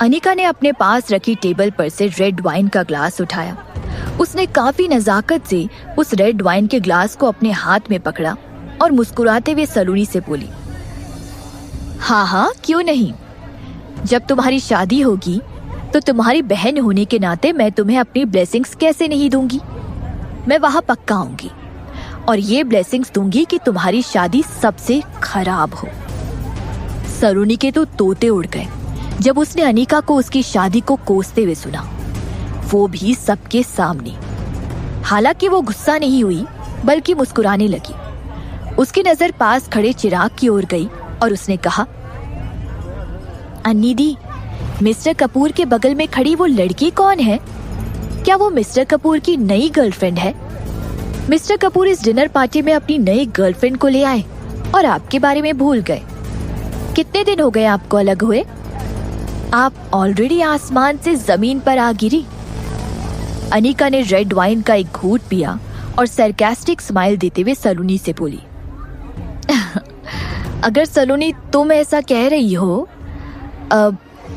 अनिका ने अपने पास रखी टेबल पर से रेड वाइन का ग्लास उठाया। उसने काफी नजाकत से उस रेड वाइन के ग्लास को अपने हाथ में पकड़ा और मुस्कुराते हुए सलोनी से बोली, हाँ हाँ क्यों नहीं, जब तुम्हारी शादी होगी तो तुम्हारी बहन होने के नाते मैं तुम्हें अपनी ब्लेसिंग्स कैसे नहीं दूंगी। मैं वहां पक्का आऊंगी और ये ब्लेसिंग्स दूंगी कि तुम्हारी शादी सबसे खराब हो। सलोनी के तो तोते उड़ गए जब उसने अनिका को उसकी शादी को कोसते हुए सुना, वो भी सबके सामने। हालांकि वो गुस्सा नहीं हुई बल्कि मुस्कुराने लगी। उसकी नजर पास खड़े चिराग की ओर गई और उसने कहा, अन्नी दी, मिस्टर कपूर के बगल में खड़ी वो लड़की कौन है? क्या वो मिस्टर कपूर की नई गर्लफ्रेंड है? मिस्टर कपूर इस डिनर पार्टी में अपनी नई गर्लफ्रेंड को ले आए और आपके बारे में भूल गए। कितने दिन हो गए आपको अलग हुए? आप ऑलरेडी आसमान से जमीन पर आ गिरी। अनिका ने रेड वाइन का एक घूंट पिया और सरकास्टिक स्माइल देते हुए सलोनी से बोली, अगर सलोनी तुम ऐसा कह रही हो,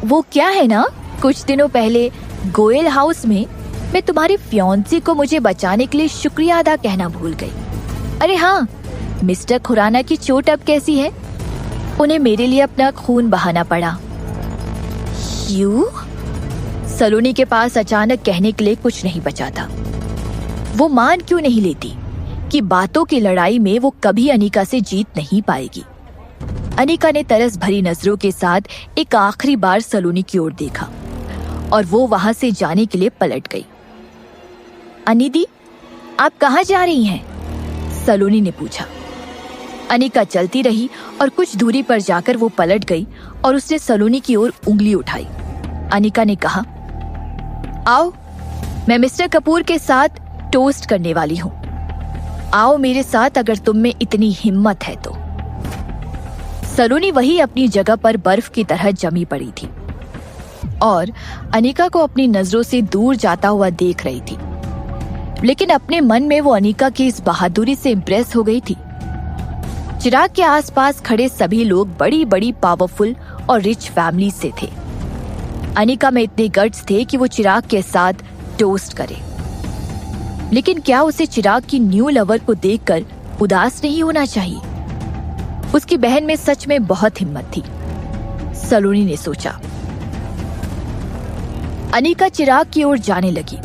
वो क्या है ना, कुछ दिनों पहले गोयल हाउस में मैं तुम्हारी फियांसी को मुझे बचाने के लिए शुक्रिया अदा कहना भूल गई। अरे हाँ, मिस्टर खुराना की चोट अब कैसी है? उन्हें मेरे लिए अपना खून बहाना पड़ा। क्यों? सलोनी के पास अचानक कहने के लिए कुछ नहीं बचा था। वो मान क्यों नहीं लेती कि बातों की लड़ाई में वो कभी अनिका से जीत नहीं पाएगी। अनिका ने तरस भरी नजरों के साथ एक आखिरी बार सलोनी की ओर देखा और वो वहां से जाने के लिए पलट गई। अनिदी, आप कहाँ जा रही हैं? सलोनी ने पूछा। अनिका चलती रही और कुछ दूरी पर जाकर वो पलट गई और उसने सलोनी की ओर उंगली उठाई। अनिका ने कहा, आओ, मैं मिस्टर कपूर के साथ टोस्ट करने वाली हूँ। आओ मेरे साथ अगर तुम में इतनी हिम्मत है तो। सलोनी वही अपनी जगह पर बर्फ की तरह जमी पड़ी थी और अनिका को अपनी नजरों से दूर जाता हुआ देख रही थी, लेकिन अपने मन में वो अनिका की इस बहादुरी से इम्प्रेस हो गई थी। चिराग के आसपास खड़े सभी लोग बड़ी बड़ी पावरफुल और रिच फैमिली से थे। अनिका में इतने गट्स थे कि वो चिराग के साथ टोस्ट करे, लेकिन क्या उसे चिराग की न्यू लवर को देखकर उदास नहीं होना चाहिए? उसकी बहन में सच में बहुत हिम्मत थी, सलोनी ने सोचा। अनिका चिराग की ओर जाने लगी।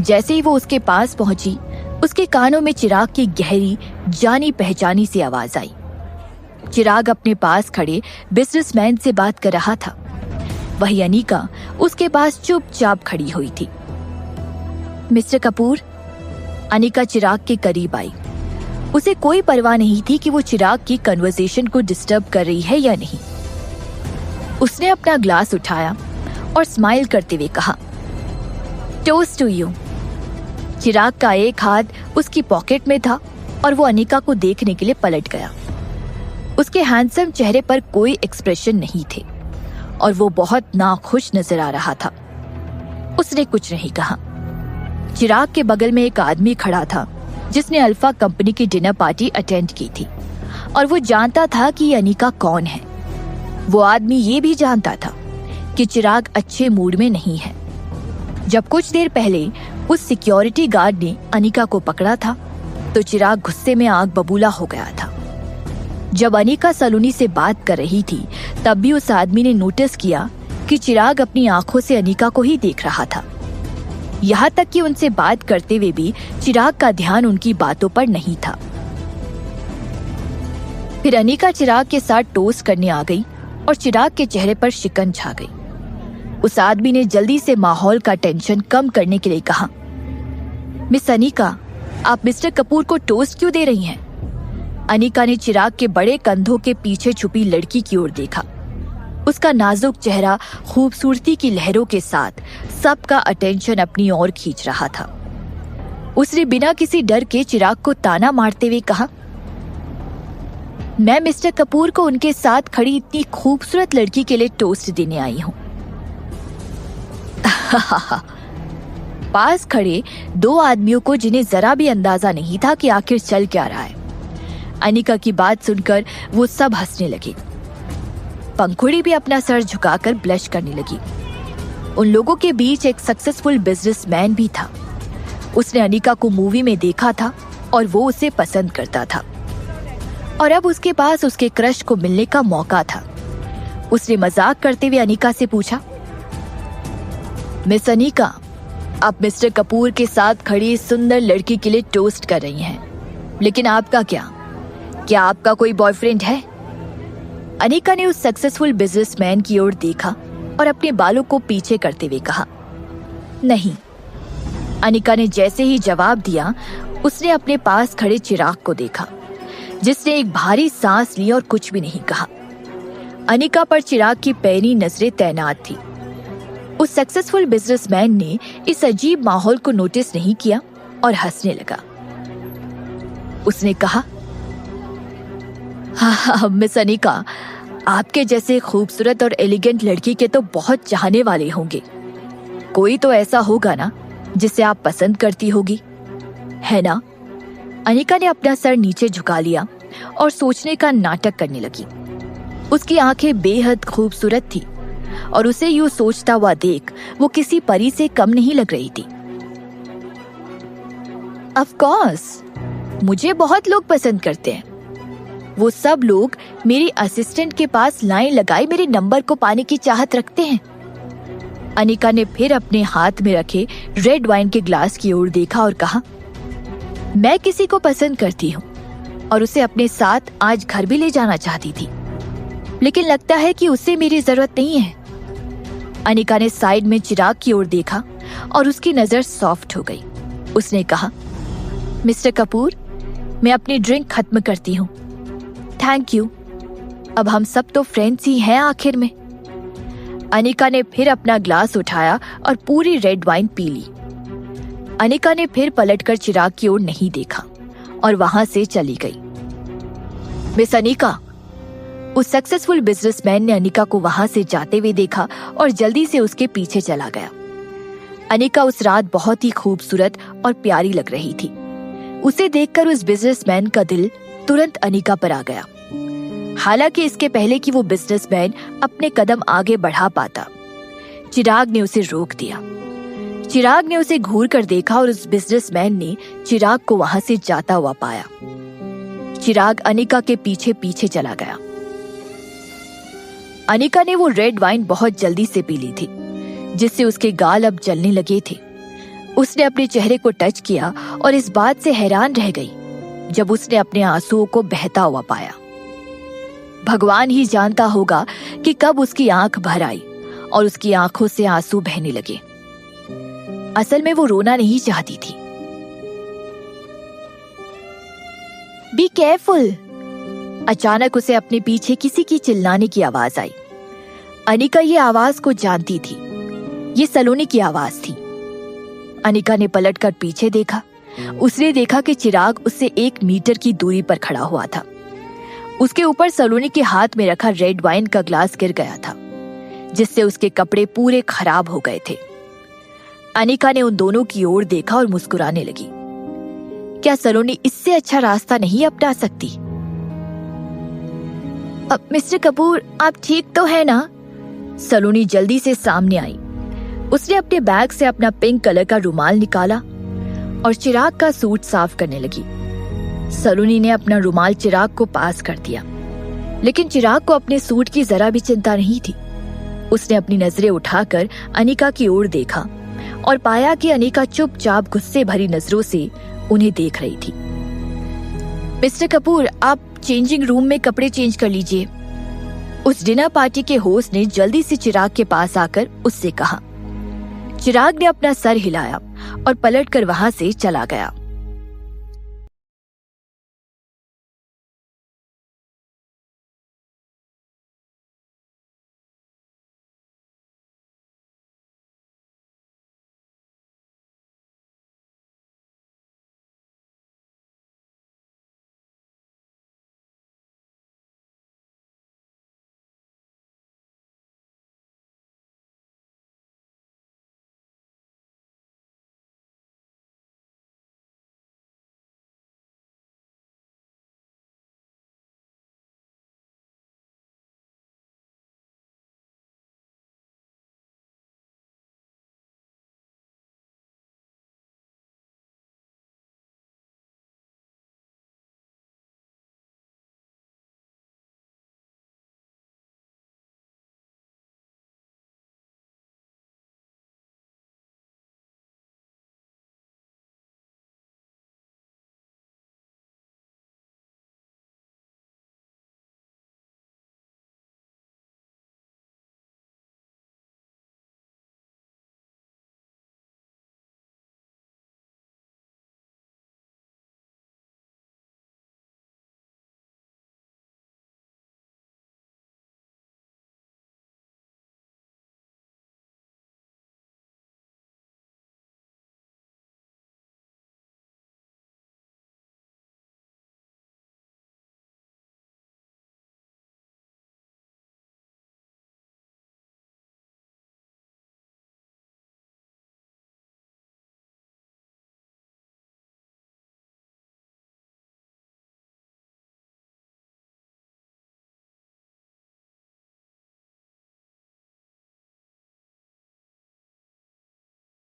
जैसे ही वो उसके पास पहुंची, उसके कानों में चिराग की गहरी जानी पहचानी सी आवाज आई। चिराग अपने पास खड़े बिजनेसमैन से बात कर रहा था। वही अनिका उसके पास चुपचाप खड़ी हुई थी। मिस्टर कपूर, अनिका चिराग के करीब आई। उसे कोई परवाह नहीं थी कि वो चिराग की कन्वर्सेशन को डिस्टर्ब कर रही है या नहीं। उसने अपना ग्लास उठाया और स्माइल करते हुए कहा, टोस्ट टू यू। चिराग का एक हाथ उसकी पॉकेट में था और वो अनिका को देखने के लिए पलट गया। उसके हैंडसम चेहरे पर कोई एक्सप्रेशन नहीं थे और वो बहुत नाखुश नजर आ रहा था। उसने कुछ नहीं कहा। चिराग के बगल में एक आदमी खड़ा था जिसने अल्फा कंपनी की डिनर पार्टी अटेंड की थी और वो जानता था कि ये अनिका कौन है। वो आदमी ये भी जानता था कि चिराग अच्छे मूड में नहीं है। जब कुछ देर पहले उस सिक्योरिटी गार्ड ने अनिका को पकड़ा था तो चिराग गुस्से में आग बबूला हो गया था। जब अनिका सलोनी से बात कर रही थी तब भी उस आदमी ने नोटिस किया कि चिराग अपनी आंखों से अनिका को ही देख रहा था। यहाँ तक कि उनसे बात करते हुए भी चिराग का ध्यान उनकी बातों पर नहीं था। फिर अनिका चिराग के साथ टोस्ट करने आ गई और चिराग के चेहरे पर शिकन छा गई। उस आदमी ने जल्दी से माहौल का टेंशन कम करने के लिए कहा, मिस अनिका, आप मिस्टर कपूर को टोस्ट क्यों दे रही हैं? अनिका ने चिराग के बड़े कंधों के पीछे छुपी लड़की की ओर देखा। उसका नाजुक चेहरा खूबसूरती की लहरों के साथ सबका अटेंशन अपनी ओर खींच रहा था। उसने बिना किसी डर के चिराग को ताना मारते हुए कहा, मैं मिस्टर कपूर को उनके साथ खड़ी इतनी खूबसूरत लड़की के लिए टोस्ट देने आई हूं। पास खड़े दो आदमियों को जिन्हें जरा भी अंदाजा नहीं था कि आखिर चल क्या रहा है। अनिका की बात सुनकर वो सब हंसने लगे। पंखुड़ी भी अपना सर झुकाकर ब्लश करने लगी। उन लोगों के बीच एक सक्सेसफुल बिजनेसमैन भी था। उसने अनिका को मूवी में देखा था और वो उसे पसंद करता था, और अब उसके पास उसके क्रश को मिलने का मौका था। उसने मजाक करते हुए अनिका से पूछा, मिस अनिका, आप मिस्टर कपूर के साथ खड़ी इस सुंदर लड़की के लिए टोस्ट कर रही हैं, लेकिन आपका क्या आपका कोई बॉयफ्रेंड है? अनिका ने उस सक्सेसफुल बिजनेसमैन की ओर देखा और अपने बालों को पीछे करते हुए कहा, नहीं। अनिका ने जैसे ही जवाब दिया, उसने अपने पास खड़े चिराग को देखा, जिसने एक भारी सांस ली और कुछ भी नहीं कहा। अनिका पर चिराग की पैनी नजरें तैनात थी। उस सक्सेसफुल बिजनेसमैन ने इस अजीब माहौल को नोटिस नहीं किया और हंसने लगा। उसने कहा, हाँ मिस अनिका, आपके जैसे खूबसूरत और एलिगेंट लड़की के तो बहुत चाहने वाले होंगे। कोई तो ऐसा होगा ना जिसे आप पसंद करती होगी, है ना? अनिका ने अपना सर नीचे झुका लिया और सोचने का नाटक करने लगी। उसकी आंखें बेहद खूबसूरत थी और उसे यूं सोचता हुआ देख वो किसी परी से कम नहीं लग रही थी। ऑफ कोर्स, मुझे बहुत लोग पसंद करते हैं। वो सब लोग मेरी असिस्टेंट के पास लाइन लगाए मेरे नंबर को पाने की चाहत रखते हैं। अनिका ने फिर अपने हाथ में रखे रेड वाइन के ग्लास की ओर देखा और कहा, मैं किसी को पसंद करती हूँ और उसे अपने साथ आज घर भी ले जाना चाहती थी, लेकिन लगता है कि उसे मेरी जरूरत नहीं है। अनिका ने साइड में चिराग की ओर देखा और उसकी नजर सॉफ्ट हो गई। उसने कहा, मिस्टर कपूर, मैं अपनी ड्रिंक खत्म करती हूँ। Thank you. अब हम सब तो फ्रेंड्स ही हैं आखिर में। अनिका ने फिर अपना ग्लास उठाया और पूरी रेड वाइन पी ली। अनिका ने फिर पलटकर चिराग की ओर नहीं देखा और वहां से चली गई। मिस अनिका, उस सक्सेसफुल बिजनेसमैन ने अनिका को वहां से जाते हुए देखा और जल्दी से उसके पीछे चला गया। अनिका उस रात बहुत ही खूबसूरत और प्यारी लग रही थी। उसे देखकर उस बिजनेसमैन का दिल तुरंत अनिका पर आ गया। हालांकि इसके पहले कि वो बिजनेसमैन अपने कदम आगे बढ़ा पाता, चिराग ने उसे रोक दिया। चिराग ने उसे घूर कर देखा और उस बिजनेसमैन ने चिराग को वहां से जाता हुआ पाया। चिराग अनिका के पीछे पीछे चला गया। अनिका ने वो रेड वाइन बहुत जल्दी से पी ली थी, जिससे उसके गाल अब जलने लगे थे। उसने अपने चेहरे को टच किया और इस बात से हैरान रह गई जब उसने अपने आंसुओं को बहता हुआ पाया। भगवान ही जानता होगा कि कब उसकी आंख भर आई और उसकी आंखों से आंसू बहने लगे। असल में वो रोना नहीं चाहती थी। Be careful. अचानक उसे अपने पीछे किसी की चिल्लाने की आवाज आई। अनिका ये आवाज को जानती थी। ये सलोनी की आवाज थी। अनिका ने पलटकर पीछे देखा। उसने देखा कि चिराग उससे 1 मीटर की दूरी पर खड़ा हुआ था। उसके ऊपर सलोनी के हाथ में रखा रेड वाइन का ग्लास गिर गया था, जिससे उसके कपड़े पूरे खराब हो गए थे। अनिका ने उन दोनों की ओर देखा और मुस्कुराने लगी। क्या सलोनी इससे अच्छा रास्ता नहीं अपना सकती? मिस्टर कपूर, आप ठीक तो है ना? सलोनी जल्दी से सामने आई। उसने अपने बैग से अपना पिंक कलर का रुमाल निकाला और चिराग का सूट साफ करने लगी। सलोनी ने अपना रुमाल चिराग को पास कर दिया, लेकिन चिराग को अपने सूट की जरा भी चिंता नहीं थी। उसने अपनी नजरें उठाकर अनिका की ओर देखा और पाया कि अनिका चुपचाप गुस्से भरी नजरों से उन्हें देख रही थी। मिस्टर कपूर, आप चेंजिंग रूम में कपड़े चेंज कर लीजिए। उस डिनर पार्टी के होस्ट ने जल्दी से चिराग के पास आकर उससे कहा। चिराग ने अपना सर हिलाया और पलटकर वहां से चला गया।